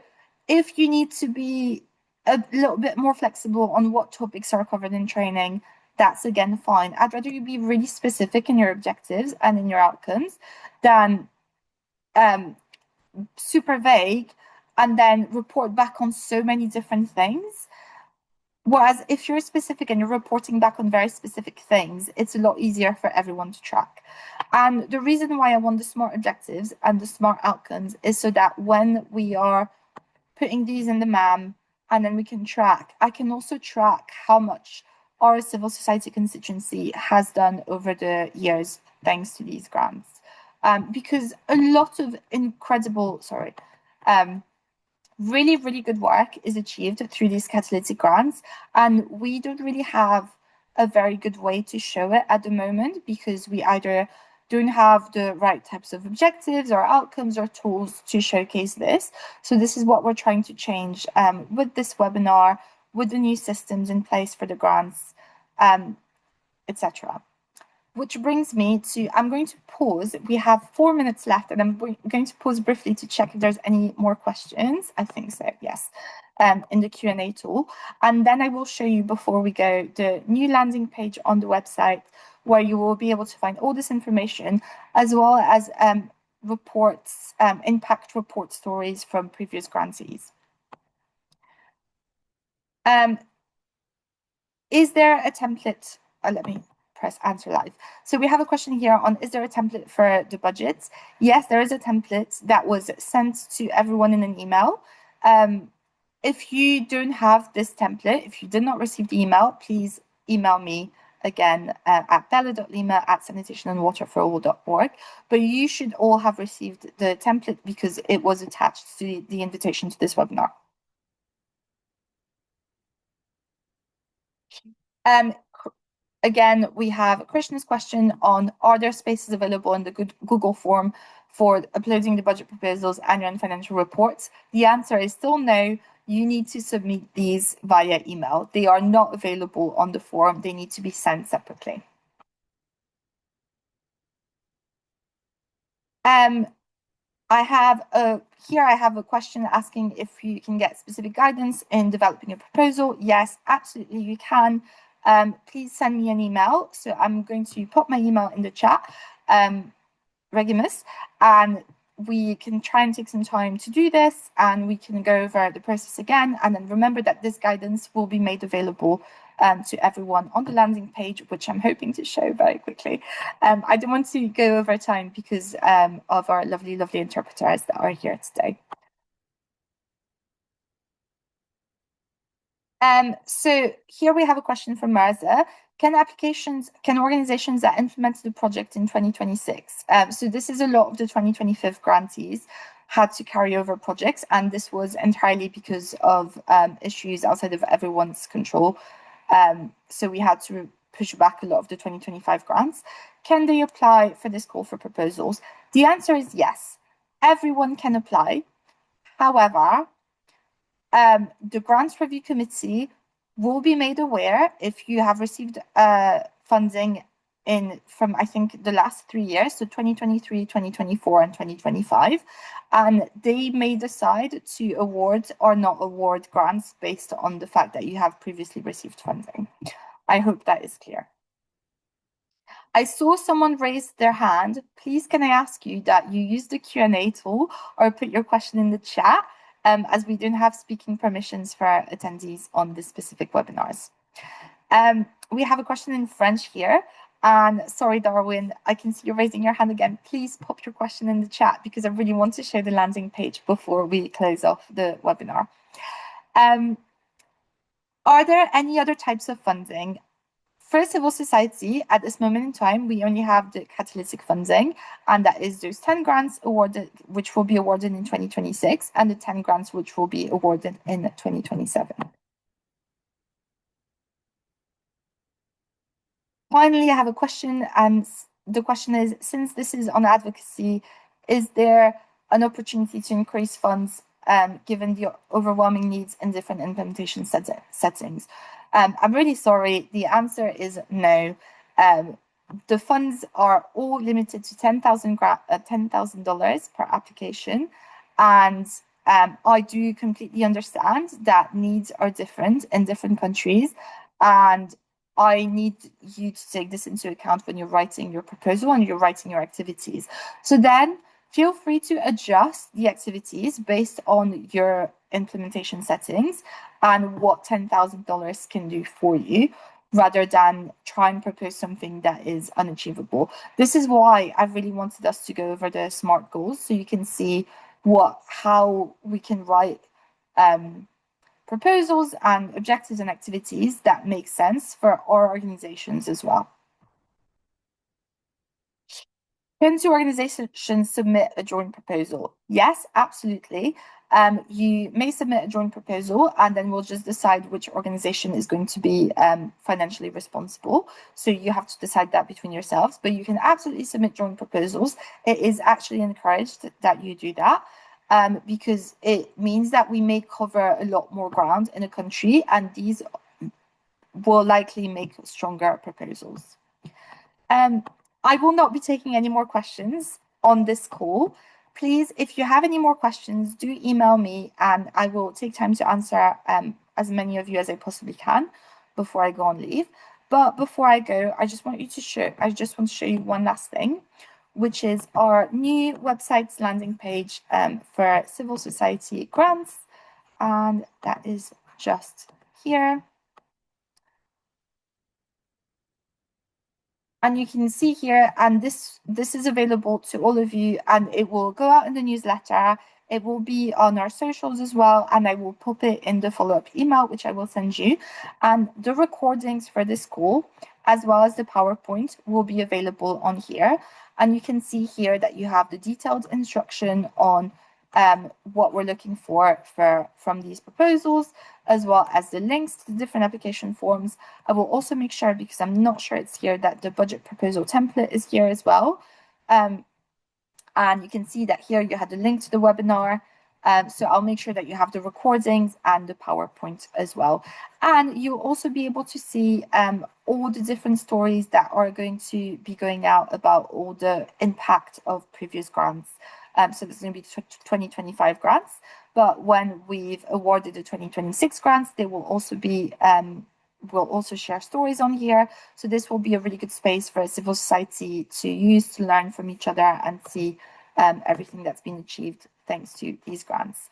if you need to be a little bit more flexible on what topics are covered in training, that's again fine. I'd rather you be really specific in your objectives and in your outcomes than super vague and then report back on so many different things. Whereas if you're specific and you're reporting back on very specific things, it's a lot easier for everyone to track. And the reason why I want the SMART objectives and the SMART outcomes is so that when we are putting these in the MAM and then we can track, I can also track how much our civil society constituency has done over the years thanks to these grants. because a lot of really, really good work is achieved through these catalytic grants, and we don't really have a very good way to show it at the moment because we either don't have the right types of objectives or outcomes or tools to showcase this. So this is what we're trying to change with this webinar, with the new systems in place for the grants, etc. Which brings me to, I'm going to pause. We have 4 minutes left, and I'm going to pause briefly to check if there's any more questions. I think so, yes, in the Q&A tool. And then I will show you, before we go, the new landing page on the website where you will be able to find all this information, as well as reports, impact report stories from previous grantees. Is there a template? Let me press answer live. So we have a question here on, is there a template for the budgets? Yes, there is a template that was sent to everyone in an email. If you don't have this template, if you did not receive the email, please email me again at bella.lima@sanitationandwaterforall.org. But you should all have received the template because it was attached to the invitation to this webinar. Again, we have Krishna's question on, are there spaces available in the Google form for uploading the budget proposals, annual and financial reports? The answer is still no. You need to submit these via email. They are not available on the form. They need to be sent separately. I have a question asking if you can get specific guidance in developing a proposal. Yes, absolutely you can. Please send me an email. So I'm going to pop my email in the chat, Regimus, and we can try and take some time to do this, and we can go over the process again. And then remember that this guidance will be made available to everyone on the landing page, which I'm hoping to show very quickly. I don't want to go over time because of our lovely, lovely interpreters that are here today. So here we have a question from Marza. Can organizations that implemented the project in 2026? So this is a lot of the 2025 grantees had to carry over projects, and this was entirely because of issues outside of everyone's control. So we had to push back a lot of the 2025 grants. Can they apply for this call for proposals? The answer is yes. Everyone can apply. However, the grants review committee will be made aware if you have received funding from, I think, the last 3 years, so 2023, 2024, and 2025, and they may decide to award or not award grants based on the fact that you have previously received funding. I hope that is clear. I saw someone raise their hand. Please, can I ask you that you use the Q&A tool or put your question in the chat, as we don't have speaking permissions for our attendees on this specific webinars. We have a question in French here. And sorry, Darwin, I can see you raising your hand again. Please pop your question in the chat because I really want to show the landing page before we close off the webinar. Are there any other types of funding? For civil society, at this moment in time, we only have the catalytic funding, and that is those 10 grants awarded, which will be awarded in 2026, and the 10 grants which will be awarded in 2027. Finally, I have a question, and the question is, since this is on advocacy, is there an opportunity to increase funds given the overwhelming needs in different implementation settings? I'm really sorry. The answer is no. The funds are all limited to $10,000 per application, and I do completely understand that needs are different in different countries, and I need you to take this into account when you're writing your proposal and you're writing your activities. So then feel free to adjust the activities based on your implementation settings and what $10,000 can do for you, rather than try and propose something that is unachievable. This is why I really wanted us to go over the SMART goals, so you can see how we can write proposals and objectives and activities that make sense for our organizations as well. Can two organizations submit a joint proposal? Yes, absolutely. You may submit a joint proposal, and then we'll just decide which organization is going to be financially responsible. So you have to decide that between yourselves, but you can absolutely submit joint proposals. It is actually encouraged that you do that. Because it means that we may cover a lot more ground in a country, and these will likely make stronger proposals. I will not be taking any more questions on this call. Please, if you have any more questions, do email me and I will take time to answer as many of you as I possibly can before I go on leave. But before I go, I just want to show you one last thing, which is our new website's landing page for civil society grants. And that is just here. And you can see here, and this is available to all of you, and it will go out in the newsletter. It will be on our socials as well, and I will pop it in the follow-up email, which I will send you. And the recordings for this call, as well as the PowerPoint, will be available on here. And you can see here that you have the detailed instruction on what we're looking for from these proposals, as well as the links to the different application forms. I will also make sure, because I'm not sure it's here, that the budget proposal template is here as well. And you can see that here you have the link to the webinar. So I'll make sure that you have the recordings and the PowerPoint as well. And you'll also be able to see all the different stories that are going to be going out about all the impact of previous grants. So there's going to be 2025 grants, but when we've awarded the 2026 grants, they will also be we'll also share stories on here. So this will be a really good space for a civil society to use to learn from each other and see everything that's been achieved thanks to these grants.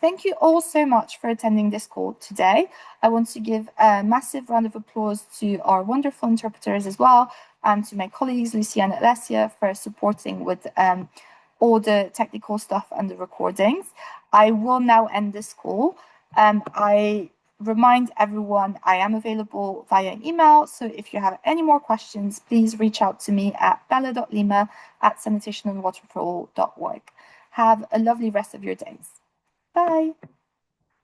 Thank you all so much for attending this call today. I want to give a massive round of applause to our wonderful interpreters as well, and to my colleagues, Lucia and Alessia, for supporting with all the technical stuff and the recordings. I will now end this call. I remind everyone I am available via email, so if you have any more questions, please reach out to me at bella.lima@sanitationandwaterforall.org. Have a lovely rest of your days. Bye.